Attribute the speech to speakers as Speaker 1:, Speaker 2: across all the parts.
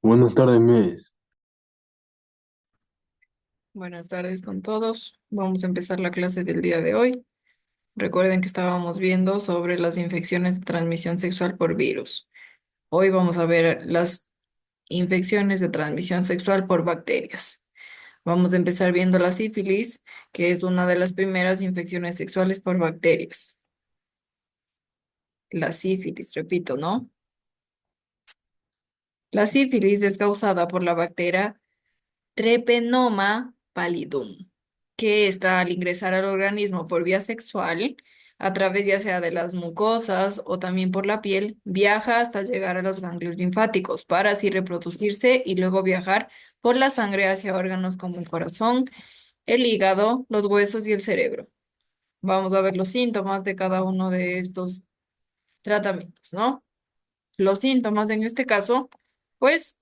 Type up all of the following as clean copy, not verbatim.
Speaker 1: Buenas tardes, Miss.
Speaker 2: Buenas tardes con todos. Vamos a empezar la clase del día de hoy. Recuerden que estábamos viendo sobre las infecciones de transmisión sexual por virus. Hoy vamos a ver las infecciones de transmisión sexual por bacterias. Vamos a empezar viendo la sífilis, que es una de las primeras infecciones sexuales por bacterias. La sífilis, repito, ¿no? La sífilis es causada por la bacteria Treponema pallidum, que está al ingresar al organismo por vía sexual, a través ya sea de las mucosas o también por la piel, viaja hasta llegar a los ganglios linfáticos para así reproducirse y luego viajar por la sangre hacia órganos como el corazón, el hígado, los huesos y el cerebro. Vamos a ver los síntomas de cada uno de estos tratamientos, ¿no? Los síntomas en este caso, pues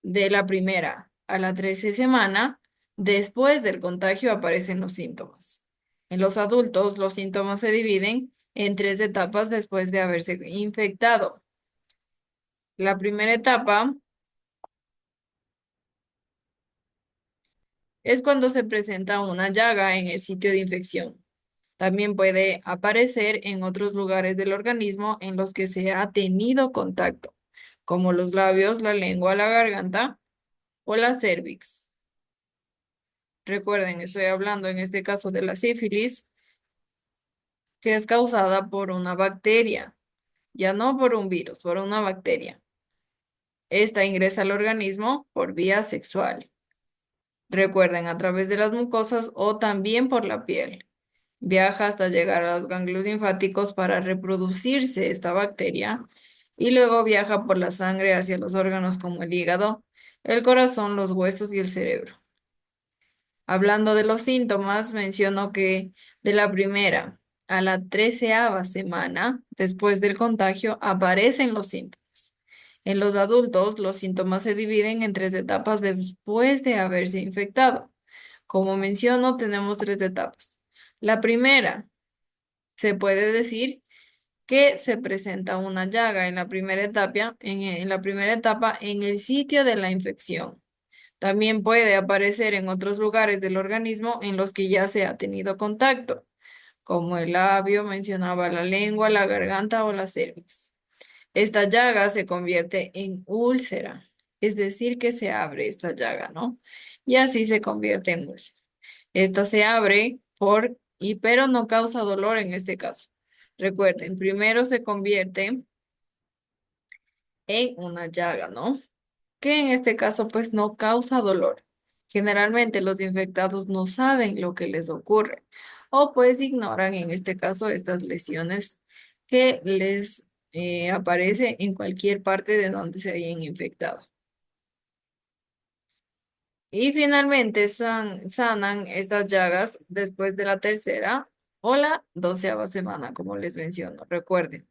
Speaker 2: de la primera a la 13 semana, después del contagio aparecen los síntomas. En los adultos, los síntomas se dividen en tres etapas después de haberse infectado. La primera etapa es cuando se presenta una llaga en el sitio de infección. También puede aparecer en otros lugares del organismo en los que se ha tenido contacto, como los labios, la lengua, la garganta o la cervix. Recuerden, estoy hablando en este caso de la sífilis, que es causada por una bacteria, ya no por un virus, por una bacteria. Esta ingresa al organismo por vía sexual. Recuerden, a través de las mucosas o también por la piel. Viaja hasta llegar a los ganglios linfáticos para reproducirse esta bacteria y luego viaja por la sangre hacia los órganos como el hígado, el corazón, los huesos y el cerebro. Hablando de los síntomas, menciono que de la primera a la 13ª semana después del contagio aparecen los síntomas. En los adultos, los síntomas se dividen en tres etapas después de haberse infectado. Como menciono, tenemos tres etapas. La primera, se puede decir que se presenta una llaga en la primera etapa, en la primera etapa en el sitio de la infección. También puede aparecer en otros lugares del organismo en los que ya se ha tenido contacto, como el labio, mencionaba la lengua, la garganta o la cervix. Esta llaga se convierte en úlcera, es decir, que se abre esta llaga, ¿no? Y así se convierte en úlcera. Esta se abre pero no causa dolor en este caso. Recuerden, primero se convierte en una llaga, ¿no? Que en este caso pues no causa dolor. Generalmente los infectados no saben lo que les ocurre o pues ignoran en este caso estas lesiones que les aparece en cualquier parte de donde se hayan infectado. Y finalmente sanan estas llagas después de la tercera o la 12ª semana, como les menciono. Recuerden.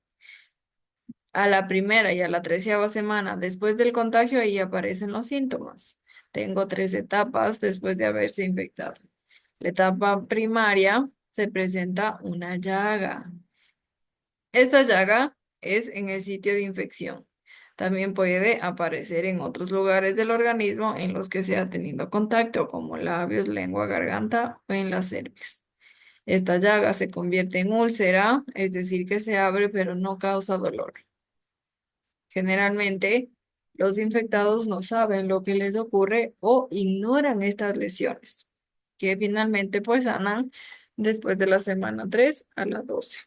Speaker 2: A la primera y a la 13ª semana después del contagio, ahí aparecen los síntomas. Tengo tres etapas después de haberse infectado. La etapa primaria se presenta una llaga. Esta llaga es en el sitio de infección. También puede aparecer en otros lugares del organismo en los que se ha tenido contacto, como labios, lengua, garganta o en la cervix. Esta llaga se convierte en úlcera, es decir, que se abre pero no causa dolor. Generalmente, los infectados no saben lo que les ocurre o ignoran estas lesiones, que finalmente pues sanan después de la semana 3 a la 12.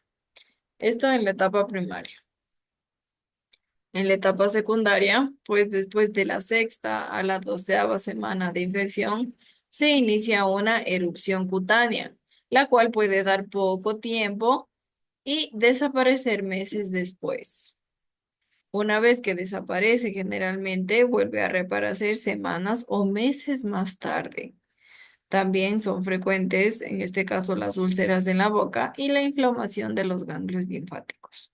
Speaker 2: Esto en la etapa primaria. En la etapa secundaria, pues después de la sexta a la 12ª semana de infección, se inicia una erupción cutánea, la cual puede dar poco tiempo y desaparecer meses después. Una vez que desaparece, generalmente vuelve a reaparecer semanas o meses más tarde. También son frecuentes, en este caso, las úlceras en la boca y la inflamación de los ganglios linfáticos.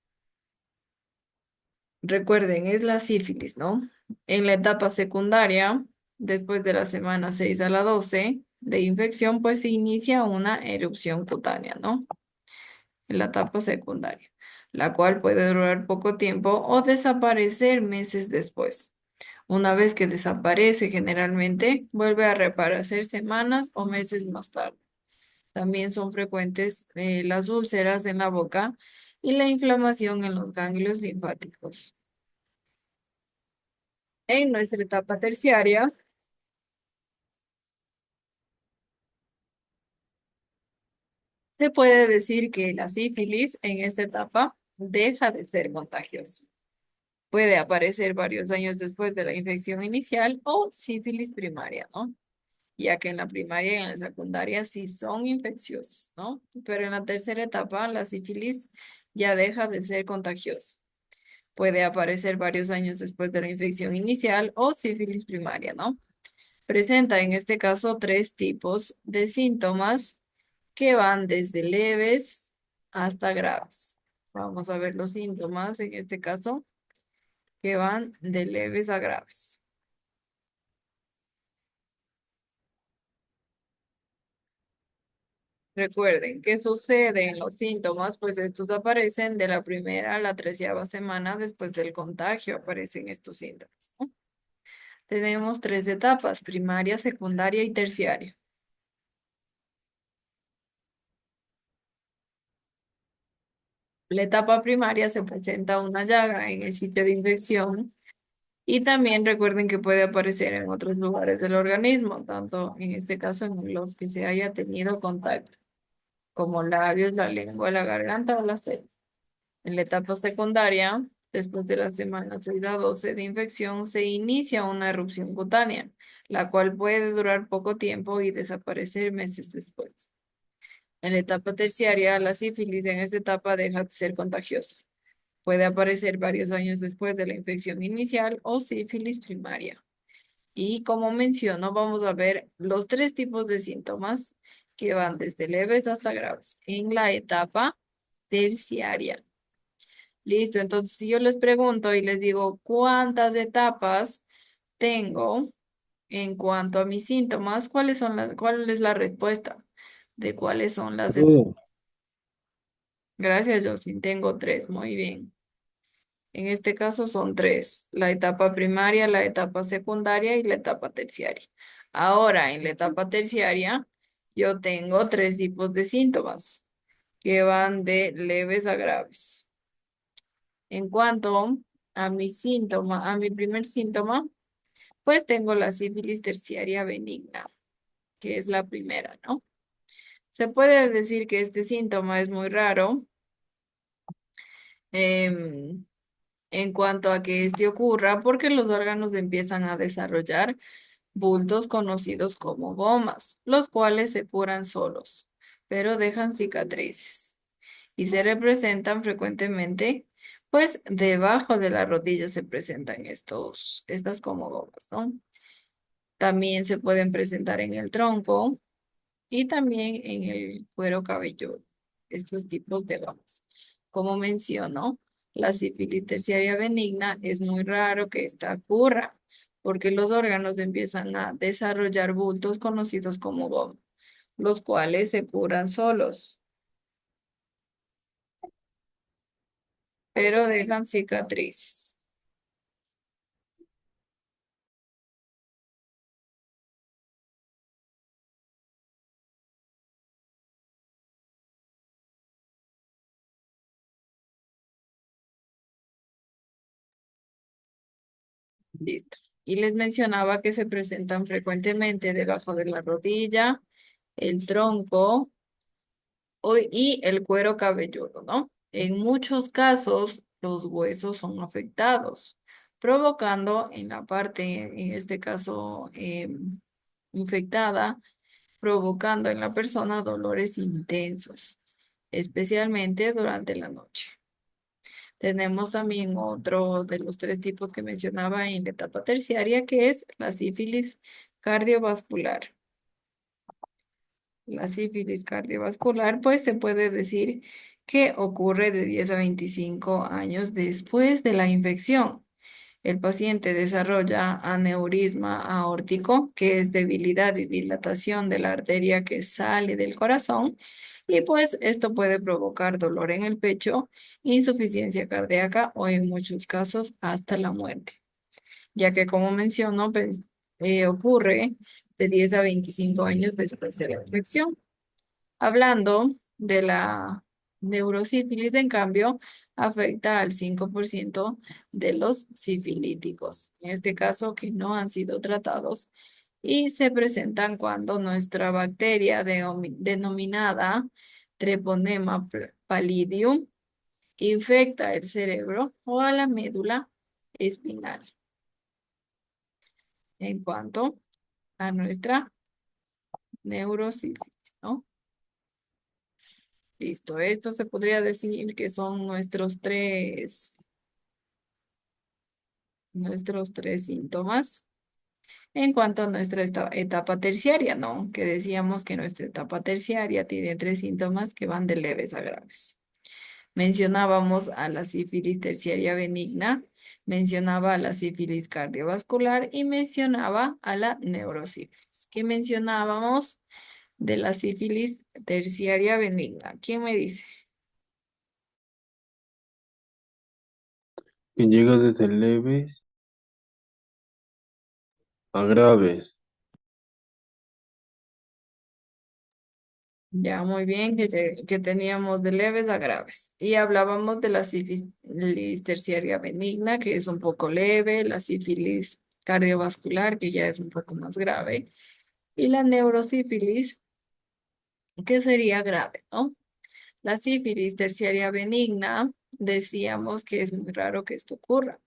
Speaker 2: Recuerden, es la sífilis, ¿no? En la etapa secundaria, después de la semana 6 a la 12 de infección, pues se inicia una erupción cutánea, ¿no? En la etapa secundaria, la cual puede durar poco tiempo o desaparecer meses después. Una vez que desaparece, generalmente vuelve a reaparecer semanas o meses más tarde. También son frecuentes las úlceras en la boca y la inflamación en los ganglios linfáticos. En nuestra etapa terciaria, se puede decir que la sífilis en esta etapa deja de ser contagiosa. Puede aparecer varios años después de la infección inicial o sífilis primaria, ¿no? Ya que en la primaria y en la secundaria sí son infecciosas, ¿no? Pero en la tercera etapa, la sífilis ya deja de ser contagiosa. Puede aparecer varios años después de la infección inicial o sífilis primaria, ¿no? Presenta en este caso tres tipos de síntomas que van desde leves hasta graves. Vamos a ver los síntomas en este caso que van de leves a graves. Recuerden, ¿qué sucede en los síntomas? Pues estos aparecen de la primera a la 13ª semana después del contagio, aparecen estos síntomas, ¿no? Tenemos tres etapas, primaria, secundaria y terciaria. La etapa primaria se presenta una llaga en el sitio de infección y también recuerden que puede aparecer en otros lugares del organismo, tanto en este caso en los que se haya tenido contacto, como labios, la lengua, la garganta o la sed. En la etapa secundaria, después de la semana 6 a 12 de infección, se inicia una erupción cutánea, la cual puede durar poco tiempo y desaparecer meses después. En la etapa terciaria, la sífilis en esta etapa deja de ser contagiosa. Puede aparecer varios años después de la infección inicial o sífilis primaria. Y como menciono, vamos a ver los tres tipos de síntomas que van desde leves hasta graves en la etapa terciaria. Listo, entonces si yo les pregunto y les digo cuántas etapas tengo en cuanto a mis síntomas, ¿cuál es la respuesta de cuáles son las etapas?
Speaker 1: Tres.
Speaker 2: Gracias, Justin, tengo tres, muy bien. En este caso son tres, la etapa primaria, la etapa secundaria y la etapa terciaria. Ahora, en la etapa terciaria, yo tengo tres tipos de síntomas que van de leves a graves. En cuanto a mi síntoma, a mi primer síntoma, pues tengo la sífilis terciaria benigna, que es la primera, ¿no? Se puede decir que este síntoma es muy raro em, en cuanto a que este ocurra porque los órganos empiezan a desarrollar bultos conocidos como gomas, los cuales se curan solos, pero dejan cicatrices y se representan frecuentemente, pues debajo de la rodilla se presentan estas como gomas, ¿no? También se pueden presentar en el tronco y también en el cuero cabelludo, estos tipos de gomas. Como menciono, la sífilis terciaria benigna es muy raro que esta ocurra porque los órganos empiezan a desarrollar bultos conocidos como goma, los cuales se curan solos, pero dejan cicatrices. Listo. Y les mencionaba que se presentan frecuentemente debajo de la rodilla, el tronco y el cuero cabelludo, ¿no? En muchos casos, los huesos son afectados, provocando en la parte, en este caso, infectada, provocando en la persona dolores intensos, especialmente durante la noche. Tenemos también otro de los tres tipos que mencionaba en la etapa terciaria, que es la sífilis cardiovascular. La sífilis cardiovascular, pues se puede decir que ocurre de 10 a 25 años después de la infección. El paciente desarrolla aneurisma aórtico, que es debilidad y dilatación de la arteria que sale del corazón, y pues esto puede provocar dolor en el pecho, insuficiencia cardíaca o en muchos casos hasta la muerte. ya que como menciono, pues, ocurre de 10 a 25 años después de la infección. Hablando de la neurosífilis, en cambio, afecta al 5% de los sifilíticos, en este caso que no han sido tratados y se presentan cuando nuestra bacteria denominada Treponema pallidum infecta el cerebro o a la médula espinal. En cuanto a nuestra neurosífilis, ¿no? Listo, esto se podría decir que son nuestros tres síntomas en cuanto a nuestra etapa terciaria, ¿no? Que decíamos que nuestra etapa terciaria tiene tres síntomas que van de leves a graves. Mencionábamos a la sífilis terciaria benigna, mencionaba a la sífilis cardiovascular y mencionaba a la neurosífilis. ¿Qué mencionábamos de la sífilis terciaria benigna? ¿Quién me dice?
Speaker 1: Que llega desde leves a graves.
Speaker 2: Ya, muy bien, que teníamos de leves a graves. Y hablábamos de la sífilis terciaria benigna, que es un poco leve, la sífilis cardiovascular, que ya es un poco más grave, y la neurosífilis, que sería grave, ¿no? La sífilis terciaria benigna, decíamos que es muy raro que esto ocurra,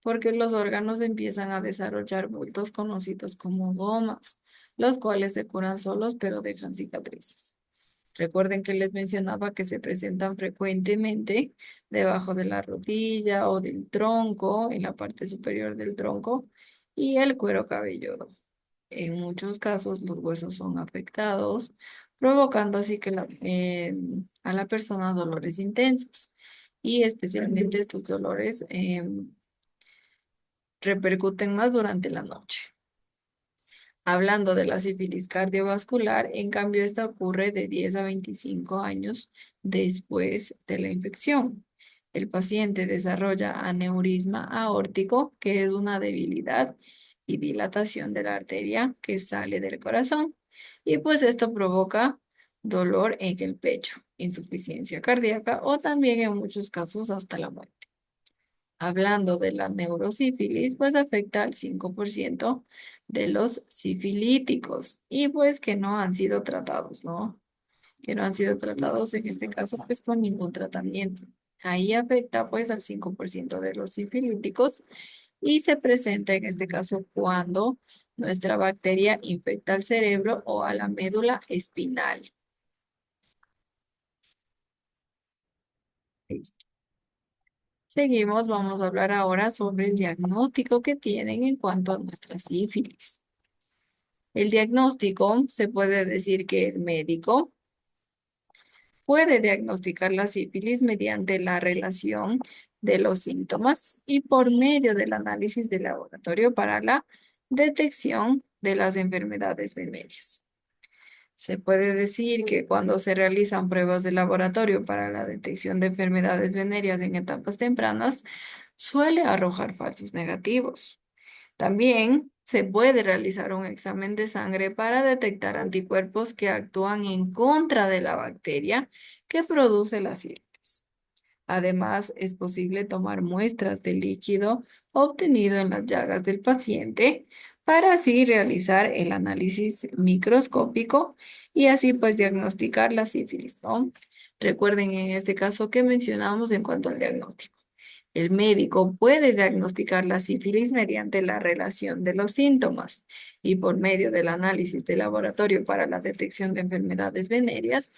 Speaker 2: porque los órganos empiezan a desarrollar bultos conocidos como gomas, los cuales se curan solos, pero dejan cicatrices. Recuerden que les mencionaba que se presentan frecuentemente debajo de la rodilla o del tronco, en la parte superior del tronco y el cuero cabelludo. En muchos casos los huesos son afectados, provocando así que a la persona dolores intensos. Y especialmente estos dolores repercuten más durante la noche. Hablando de la sífilis cardiovascular, en cambio, esta ocurre de 10 a 25 años después de la infección. El paciente desarrolla aneurisma aórtico, que es una debilidad y dilatación de la arteria que sale del corazón. Y pues esto provoca dolor en el pecho, insuficiencia cardíaca o también en muchos casos hasta la muerte. Hablando de la neurosífilis, pues afecta al 5% de los sifilíticos y pues que no han sido tratados, ¿no? Que no han sido tratados en este caso pues con ningún tratamiento. Ahí afecta pues al 5% de los sifilíticos y se presenta en este caso cuando nuestra bacteria infecta al cerebro o a la médula espinal. Listo. Seguimos, vamos a hablar ahora sobre el diagnóstico que tienen en cuanto a nuestra sífilis. El diagnóstico se puede decir que el médico puede diagnosticar la sífilis mediante la relación de los síntomas y por medio del análisis de laboratorio para la detección de las enfermedades venéreas. Se puede decir que cuando se realizan pruebas de laboratorio para la detección de enfermedades venéreas en etapas tempranas, suele arrojar falsos negativos. También se puede realizar un examen de sangre para detectar anticuerpos que actúan en contra de la bacteria que produce la sífilis. Además, es posible tomar muestras de líquido obtenido en las llagas del paciente para así realizar el análisis microscópico y así pues diagnosticar la sífilis, ¿no? Recuerden en este caso que mencionamos en cuanto al diagnóstico. El médico puede diagnosticar la sífilis mediante la relación de los síntomas y por medio del análisis de laboratorio para la detección de enfermedades venéreas,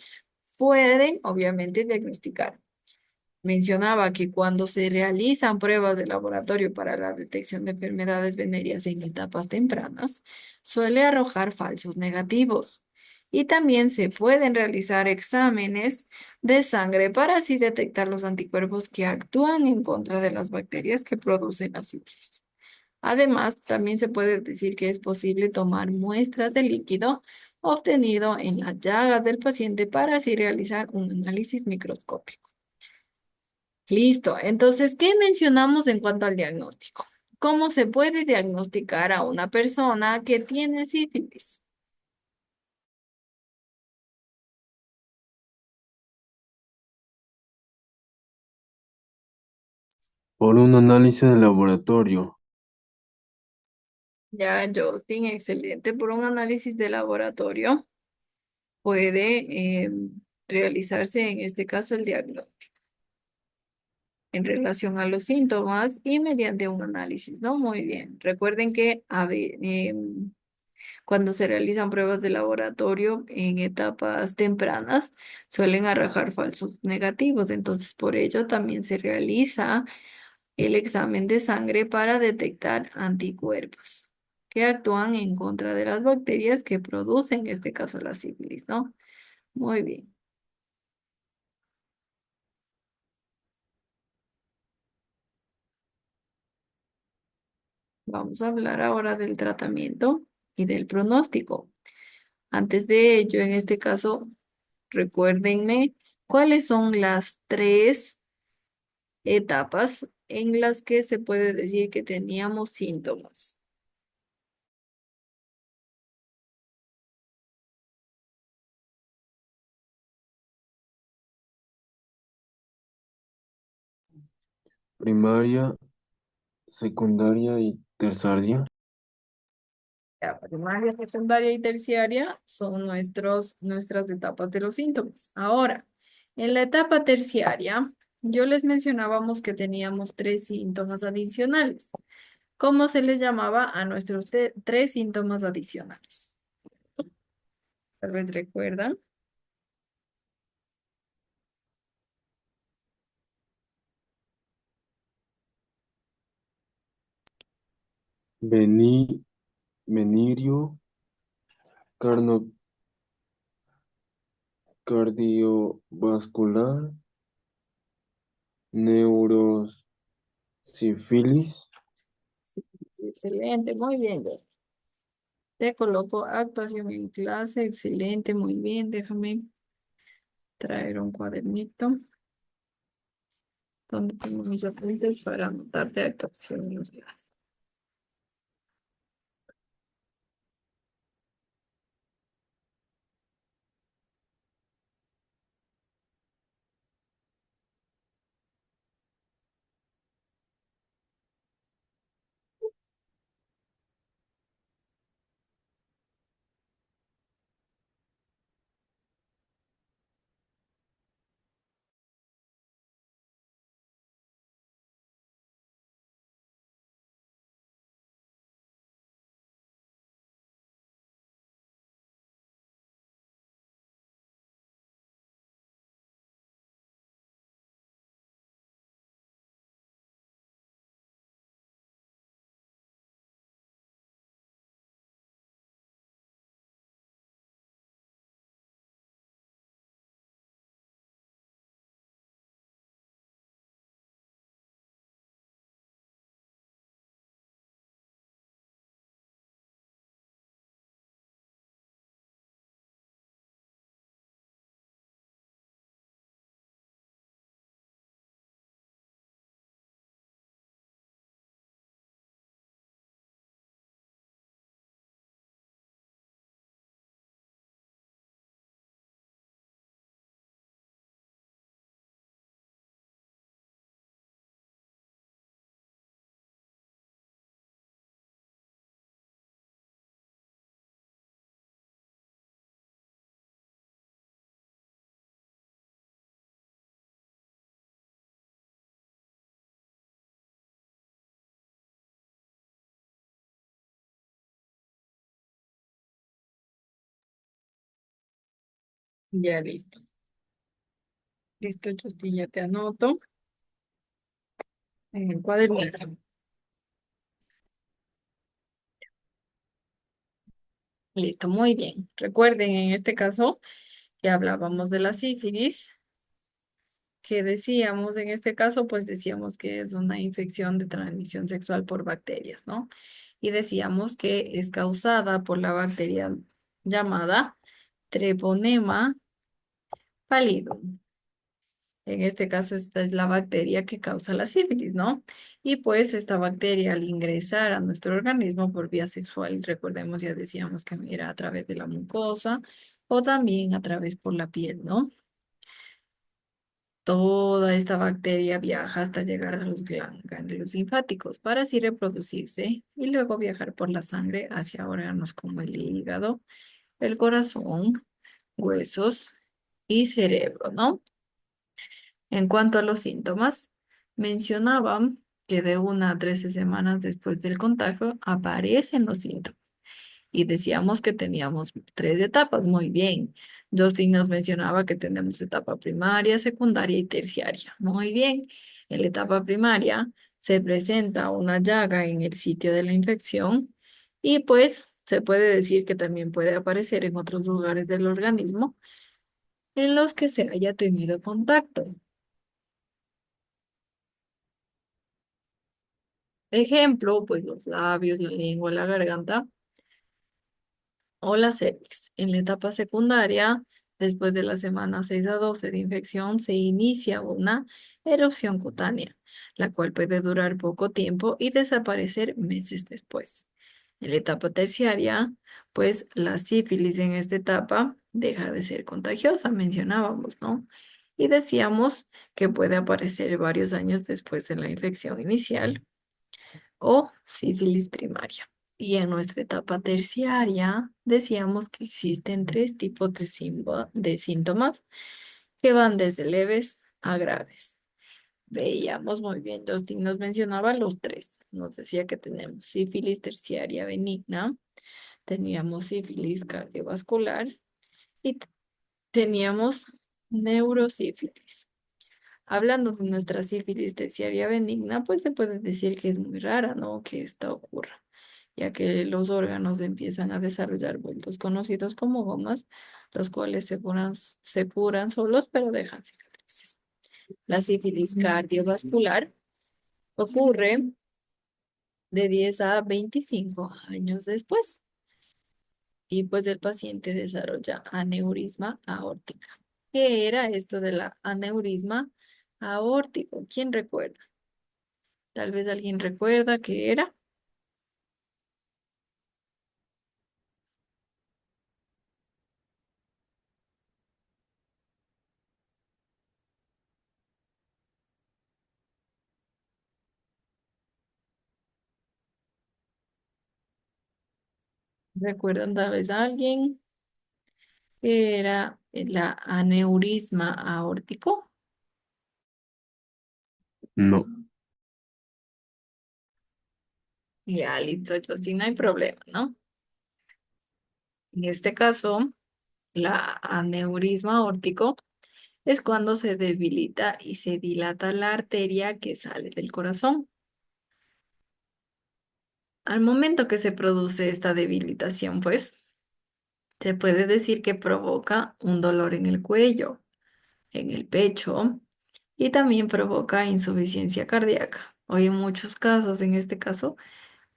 Speaker 2: pueden obviamente diagnosticar. Mencionaba que cuando se realizan pruebas de laboratorio para la detección de enfermedades venéreas en etapas tempranas, suele arrojar falsos negativos. Y también se pueden realizar exámenes de sangre para así detectar los anticuerpos que actúan en contra de las bacterias que producen la sífilis. Además, también se puede decir que es posible tomar muestras de líquido obtenido en las llagas del paciente para así realizar un análisis microscópico. Listo. Entonces, ¿qué mencionamos en cuanto al diagnóstico? ¿Cómo se puede diagnosticar a una persona que tiene sífilis?
Speaker 1: Por un análisis de laboratorio.
Speaker 2: Ya, Justin, excelente. Por un análisis de laboratorio puede realizarse en este caso el diagnóstico en relación a los síntomas y mediante un análisis, ¿no? Muy bien. Recuerden que cuando se realizan pruebas de laboratorio en etapas tempranas, suelen arrojar falsos negativos. Entonces, por ello también se realiza el examen de sangre para detectar anticuerpos que actúan en contra de las bacterias que producen, en este caso, la sífilis, ¿no? Muy bien. Vamos a hablar ahora del tratamiento y del pronóstico. Antes de ello, en este caso, recuérdenme cuáles son las tres etapas en las que se puede decir que teníamos síntomas.
Speaker 1: Primaria, secundaria y terciaria.
Speaker 2: La primaria, secundaria y terciaria son nuestras etapas de los síntomas. Ahora, en la etapa terciaria, yo les mencionábamos que teníamos tres síntomas adicionales. ¿Cómo se les llamaba a nuestros tres síntomas adicionales? Tal vez recuerdan.
Speaker 1: Veni, venirio, carno, cardiovascular, neurosifilis.
Speaker 2: Sí, sí, excelente, muy bien. Te coloco actuación en clase, excelente, muy bien. Déjame traer un cuadernito donde tengo mis apuntes para anotarte actuación en clase. Ya listo. Listo, Justin, ya te anoto en el cuadernito. Listo, muy bien. Recuerden en este caso que hablábamos de la sífilis, que decíamos en este caso, pues decíamos que es una infección de transmisión sexual por bacterias, ¿no? Y decíamos que es causada por la bacteria llamada Treponema pallidum. En este caso, esta es la bacteria que causa la sífilis, ¿no? Y pues esta bacteria al ingresar a nuestro organismo por vía sexual, recordemos, ya decíamos que era a través de la mucosa o también a través por la piel, ¿no? Toda esta bacteria viaja hasta llegar a los ganglios linfáticos para así reproducirse y luego viajar por la sangre hacia órganos como el hígado, el corazón, huesos y cerebro, ¿no? En cuanto a los síntomas, mencionaban que de 1 a 13 semanas después del contagio aparecen los síntomas. Y decíamos que teníamos 3 etapas. Muy bien. Justin nos mencionaba que tenemos etapa primaria, secundaria y terciaria. Muy bien. En la etapa primaria se presenta una llaga en el sitio de la infección y pues se puede decir que también puede aparecer en otros lugares del organismo en los que se haya tenido contacto. Ejemplo, pues los labios, la lengua, la garganta o la cervix. En la etapa secundaria, después de la semana 6 a 12 de infección, se inicia una erupción cutánea, la cual puede durar poco tiempo y desaparecer meses después. En la etapa terciaria, pues la sífilis en esta etapa deja de ser contagiosa, mencionábamos, ¿no? Y decíamos que puede aparecer varios años después de la infección inicial o sífilis primaria. Y en nuestra etapa terciaria decíamos que existen 3 tipos de síntomas que van desde leves a graves. Veíamos muy bien, Justin nos mencionaba los tres. Nos decía que tenemos sífilis terciaria benigna, teníamos sífilis cardiovascular y teníamos neurosífilis. Hablando de nuestra sífilis terciaria benigna, pues se puede decir que es muy rara, ¿no? Que esta ocurra, ya que los órganos empiezan a desarrollar bultos conocidos como gomas, los cuales se curan solos, pero dejan cicatrices. La sífilis cardiovascular ocurre de 10 a 25 años después y pues el paciente desarrolla aneurisma aórtica. ¿Qué era esto de la aneurisma aórtico? ¿Quién recuerda? Tal vez alguien recuerda qué era. ¿Recuerdan tal vez a alguien qué era la aneurisma aórtico?
Speaker 1: No.
Speaker 2: Ya, listo, sí, no hay problema, ¿no? En este caso, la aneurisma aórtico es cuando se debilita y se dilata la arteria que sale del corazón. Al momento que se produce esta debilitación, pues, se puede decir que provoca un dolor en el cuello, en el pecho y también provoca insuficiencia cardíaca. O en muchos casos, en este caso,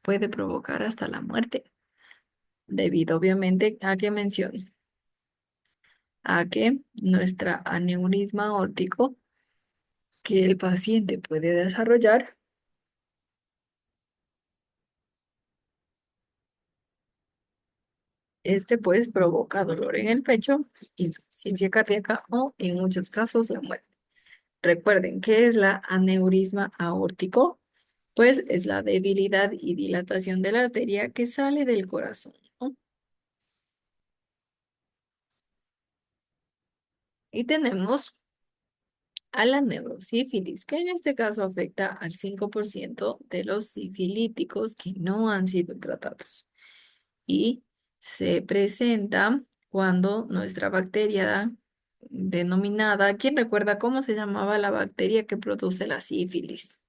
Speaker 2: puede provocar hasta la muerte, debido obviamente a que menciono, a que nuestra aneurisma aórtico que el paciente puede desarrollar, este pues provoca dolor en el pecho, insuficiencia cardíaca o en muchos casos la muerte. Recuerden, ¿qué es la aneurisma aórtico? Pues es la debilidad y dilatación de la arteria que sale del corazón, ¿no? Y tenemos a la neurosífilis, que en este caso afecta al 5% de los sifilíticos que no han sido tratados. Y se presenta cuando nuestra bacteria denominada, ¿quién recuerda cómo se llamaba la bacteria que produce la sífilis?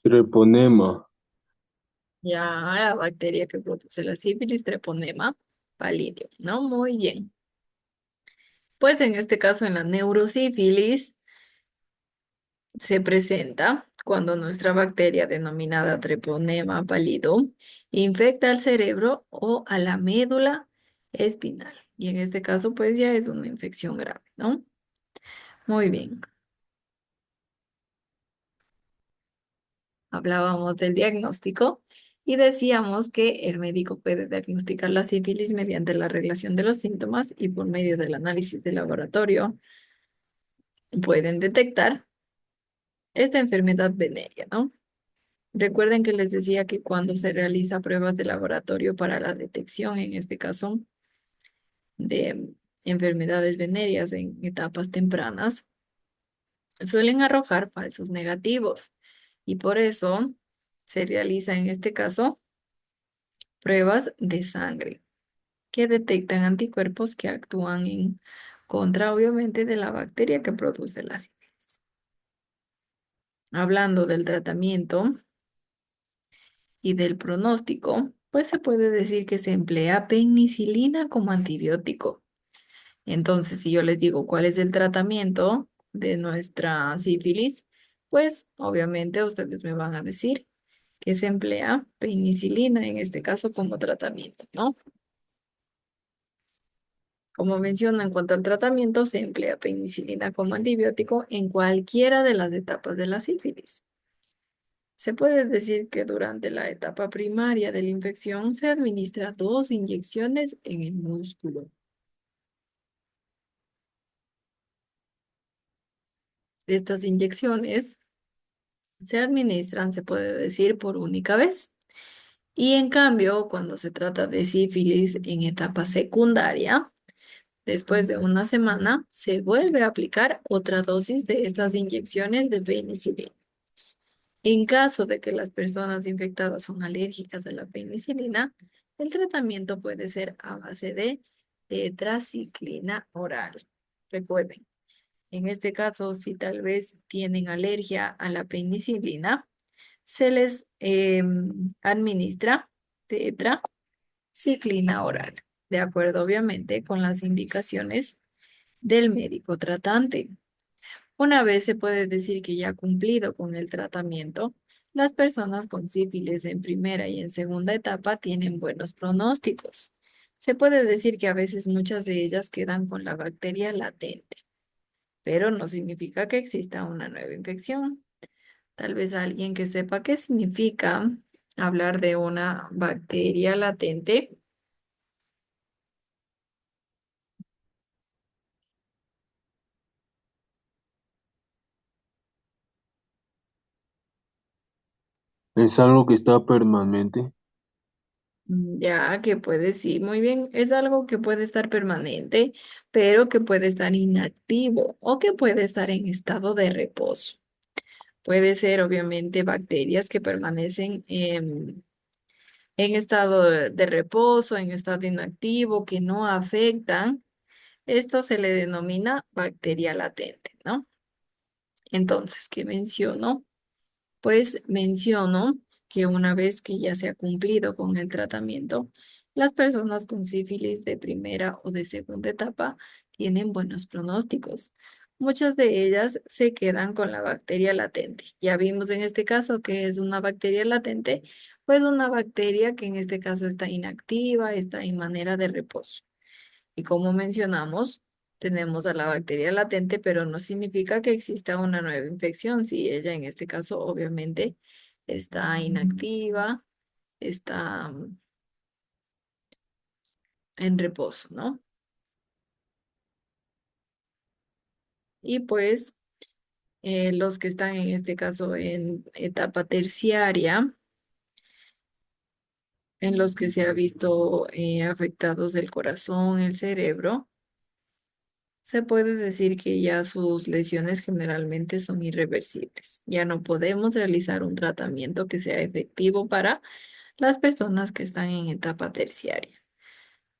Speaker 1: Treponema.
Speaker 2: Ya, la bacteria que produce la sífilis, treponema pallidum, ¿no? Muy bien. Pues en este caso, en la neurosífilis, Se presenta cuando nuestra bacteria denominada Treponema pallidum infecta al cerebro o a la médula espinal. Y en este caso, pues ya es una infección grave, ¿no? Muy bien. Hablábamos del diagnóstico y decíamos que el médico puede diagnosticar la sífilis mediante la relación de los síntomas y por medio del análisis de laboratorio pueden detectar esta enfermedad venérea, ¿no? Recuerden que les decía que cuando se realiza pruebas de laboratorio para la detección, en este caso, de enfermedades venéreas en etapas tempranas, suelen arrojar falsos negativos y por eso se realiza en este caso pruebas de sangre que detectan anticuerpos que actúan en contra, obviamente, de la bacteria que produce la sífilis. Hablando del tratamiento y del pronóstico, pues se puede decir que se emplea penicilina como antibiótico. Entonces, si yo les digo cuál es el tratamiento de nuestra sífilis, pues obviamente ustedes me van a decir que se emplea penicilina en este caso como tratamiento, ¿no? Como menciono, en cuanto al tratamiento, se emplea penicilina como antibiótico en cualquiera de las etapas de la sífilis. Se puede decir que durante la etapa primaria de la infección se administra 2 inyecciones en el músculo. Estas inyecciones se administran, se puede decir, por única vez. Y en cambio, cuando se trata de sífilis en etapa secundaria, después de una semana, se vuelve a aplicar otra dosis de estas inyecciones de penicilina. En caso de que las personas infectadas son alérgicas a la penicilina, el tratamiento puede ser a base de tetraciclina oral. Recuerden, en este caso, si tal vez tienen alergia a la penicilina, se les administra tetraciclina oral, de acuerdo obviamente con las indicaciones del médico tratante. Una vez se puede decir que ya ha cumplido con el tratamiento, las personas con sífilis en primera y en segunda etapa tienen buenos pronósticos. Se puede decir que a veces muchas de ellas quedan con la bacteria latente, pero no significa que exista una nueva infección. Tal vez alguien que sepa qué significa hablar de una bacteria latente.
Speaker 1: Es algo que está permanente.
Speaker 2: Ya que puede, sí, muy bien, es algo que puede estar permanente, pero que puede estar inactivo o que puede estar en estado de reposo. Puede ser, obviamente, bacterias que permanecen en estado de reposo, en estado inactivo, que no afectan. Esto se le denomina bacteria latente, ¿no? Entonces, ¿qué menciono? Pues menciono que una vez que ya se ha cumplido con el tratamiento, las personas con sífilis de primera o de segunda etapa tienen buenos pronósticos. Muchas de ellas se quedan con la bacteria latente. Ya vimos en este caso que es una bacteria latente, pues una bacteria que en este caso está inactiva, está en manera de reposo. Y como mencionamos, tenemos a la bacteria latente, pero no significa que exista una nueva infección. Si ella en este caso obviamente está inactiva, está en reposo, ¿no? Y pues los que están en este caso en etapa terciaria, en los que se ha visto afectados el corazón, el cerebro, se puede decir que ya sus lesiones generalmente son irreversibles. Ya no podemos realizar un tratamiento que sea efectivo para las personas que están en etapa terciaria,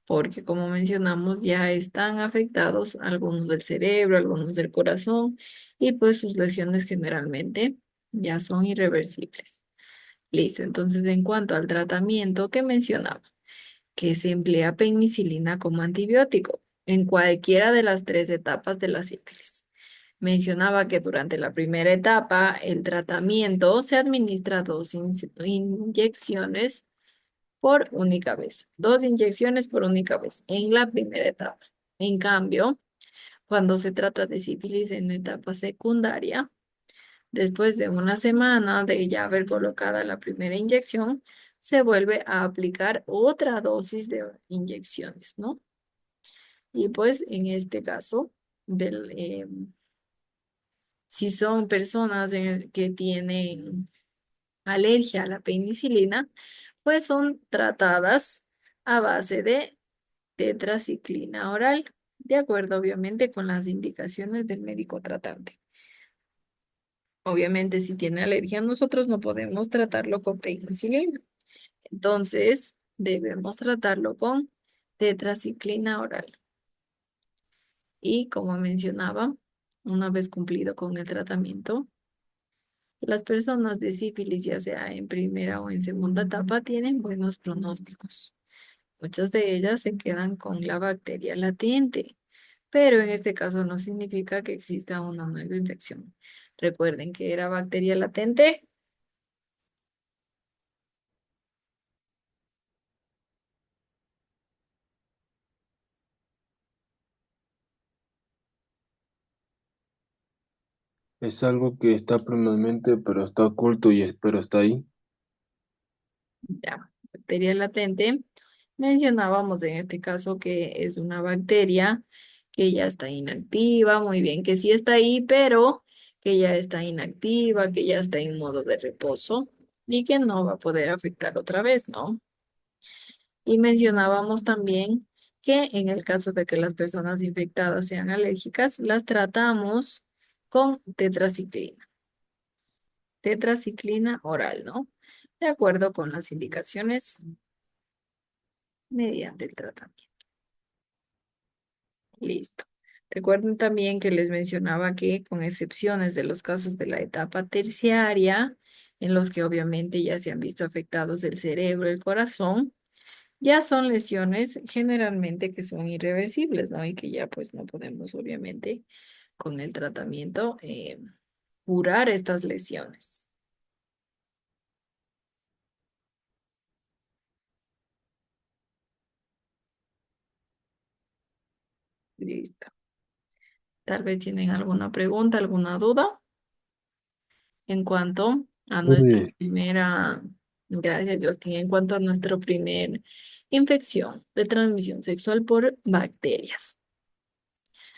Speaker 2: porque como mencionamos, ya están afectados algunos del cerebro, algunos del corazón, y pues sus lesiones generalmente ya son irreversibles. Listo, entonces en cuanto al tratamiento que mencionaba, que se emplea penicilina como antibiótico en cualquiera de las 3 etapas de la sífilis. Mencionaba que durante la primera etapa el tratamiento se administra inyecciones por única vez, 2 inyecciones por única vez en la primera etapa. En cambio, cuando se trata de sífilis en etapa secundaria, después de una semana de ya haber colocada la primera inyección, se vuelve a aplicar otra dosis de inyecciones, ¿no? Y pues en este caso, si son personas que tienen alergia a la penicilina, pues son tratadas a base de tetraciclina oral, de acuerdo obviamente con las indicaciones del médico tratante. Obviamente, si tiene alergia, nosotros no podemos tratarlo con penicilina. Entonces, debemos tratarlo con tetraciclina oral. Y como mencionaba, una vez cumplido con el tratamiento, las personas de sífilis, ya sea en primera o en segunda etapa, tienen buenos pronósticos. Muchas de ellas se quedan con la bacteria latente, pero en este caso no significa que exista una nueva infección. Recuerden que era bacteria latente.
Speaker 1: Es algo que está permanente, pero está oculto pero está ahí.
Speaker 2: Ya, bacteria latente. Mencionábamos en este caso que es una bacteria que ya está inactiva, muy bien, que sí está ahí, pero que ya está inactiva, que ya está en modo de reposo y que no va a poder afectar otra vez, ¿no? Y mencionábamos también que en el caso de que las personas infectadas sean alérgicas, las tratamos con tetraciclina oral, ¿no? De acuerdo con las indicaciones mediante el tratamiento. Listo. Recuerden también que les mencionaba que con excepciones de los casos de la etapa terciaria, en los que obviamente ya se han visto afectados el cerebro, el corazón, ya son lesiones generalmente que son irreversibles, ¿no? Y que ya pues no podemos obviamente con el tratamiento curar estas lesiones. Listo. Tal vez tienen alguna pregunta, alguna duda en cuanto a nuestra
Speaker 1: Pues,
Speaker 2: primera, gracias Justin, en cuanto a nuestra primera infección de transmisión sexual por bacterias.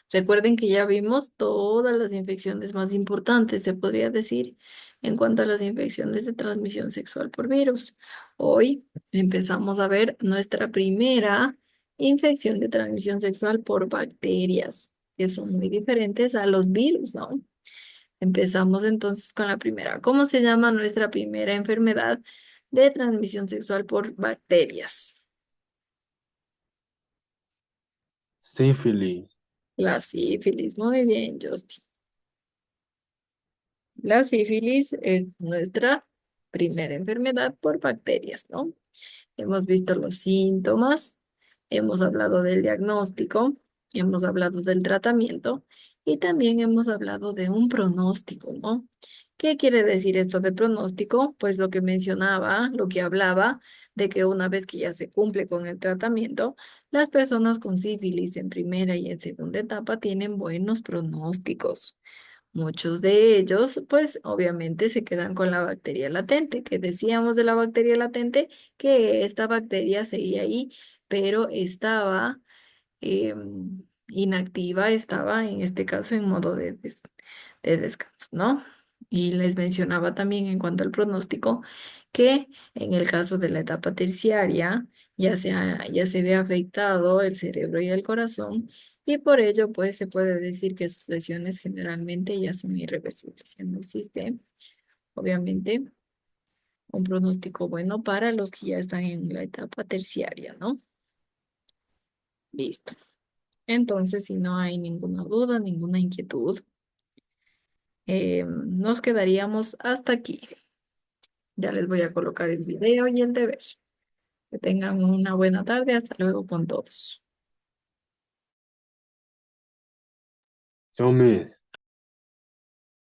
Speaker 2: Recuerden que ya vimos todas las infecciones más importantes, se podría decir, en cuanto a las infecciones de transmisión sexual por virus. Hoy empezamos a ver nuestra primera infección de transmisión sexual por bacterias, que son muy diferentes a los virus, ¿no? Empezamos entonces con la primera. ¿Cómo se llama nuestra primera enfermedad de transmisión sexual por bacterias?
Speaker 1: sífilis.
Speaker 2: La sífilis. Muy bien, Justin. La sífilis es nuestra primera enfermedad por bacterias, ¿no? Hemos visto los síntomas, hemos hablado del diagnóstico, hemos hablado del tratamiento y también hemos hablado de un pronóstico, ¿no? ¿Qué quiere decir esto de pronóstico? Pues lo que mencionaba, lo que hablaba de que una vez que ya se cumple con el tratamiento, las personas con sífilis en primera y en segunda etapa tienen buenos pronósticos. Muchos de ellos, pues obviamente se quedan con la bacteria latente, que decíamos de la bacteria latente, que esta bacteria seguía ahí, pero estaba inactiva, estaba en este caso en modo de descanso, ¿no? Y les mencionaba también en cuanto al pronóstico que en el caso de la etapa terciaria ya se ve afectado el cerebro y el corazón y por ello pues se puede decir que sus lesiones generalmente ya son irreversibles, ya no existe obviamente un pronóstico bueno para los que ya están en la etapa terciaria, ¿no? Listo. Entonces, si no hay ninguna duda, ninguna inquietud, nos quedaríamos hasta aquí. Ya les voy a colocar el video y el deber. Que tengan una buena tarde. Hasta luego con todos.
Speaker 1: Somes.